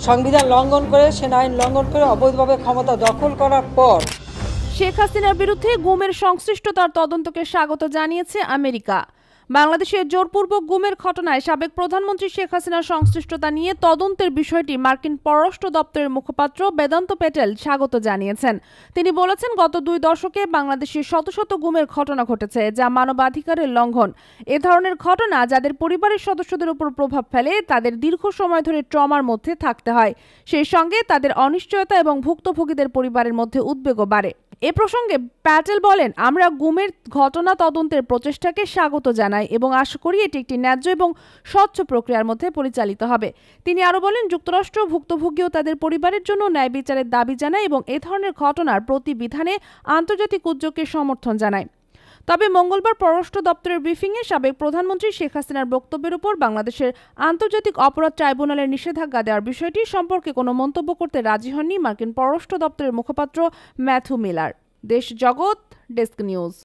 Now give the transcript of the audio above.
সংবিধান লঙ্ঘন করে, সেনা আইন লঙ্ঘন করে অবৈধভাবে ক্ষমতা দখল করার পর শেখ হাসিনার বিরুদ্ধে গুমের সংশ্লিষ্টতার তদন্তকে স্বাগত জানিয়েছে আমেরিকা। বাংলাদেশের জোরপূর্বক গুমের ঘটনায় সাবেক প্রধানমন্ত্রী শেখ হাসিনার সংশ্লিষ্টতা নিয়ে তদন্তের বিষয়টি মার্কিন পররাষ্ট্র দপ্তরের মুখপাত্র বেদান্ত প্যাটেল স্বাগত জানিয়েছেন। তিনি বলেছেন, গত 2 দশকে বাংলাদেশে শত শত গুমের ঘটনা ঘটেছে, যা মানবাধিকারের লঙ্ঘন। এ ধরনের ঘটনা যাদের পরিবারের সদস্যদের উপর প্রভাব ফেলে, তাদের দীর্ঘ সময় ধরে ট্রমার মধ্যে থাকতে হয়। সেই সঙ্গে তাদের অনিশ্চয়তা এবং ভুক্তভোগীদের পরিবারের মধ্যে উদ্বেগও বাড়ে। এ প্রসঙ্গে প্যাটেল বলেন, আমরা গুমের ঘটনা তদন্তের প্রচেষ্টাকে স্বাগত জানাই এবং আশা করি এটি একটি ন্যায্য এবং স্বচ্ছ প্রক্রিয়ার মধ্যে পরিচালিত হবে। তিনি আরও বলেন, যুক্তরাষ্ট্র ভুক্তভোগী ও তাদের পরিবারের জন্য ন্যায় বিচারের দাবি জানায় এবং এ ধরনের ঘটনার প্রতিবিধানে আন্তর্জাতিক উদ্যোগকে সমর্থন জানায়। তবে মঙ্গলবার পররাষ্ট্র দপ্তরের ব্রিফিংয়ে সাবেক প্রধানমন্ত্রী শেখ হাসিনার বক্তব্যের উপর বাংলাদেশের আন্তর্জাতিক অপরাধ ট্রাইব্যুনালের নিষেধাজ্ঞা দেওয়ার বিষয়টি সম্পর্কে কোনো মন্তব্য করতে রাজি হননি মার্কিন পররাষ্ট্র দপ্তরের মুখপাত্র ম্যাথু মিলার। দেশ জগৎ ডেস্ক নিউজ।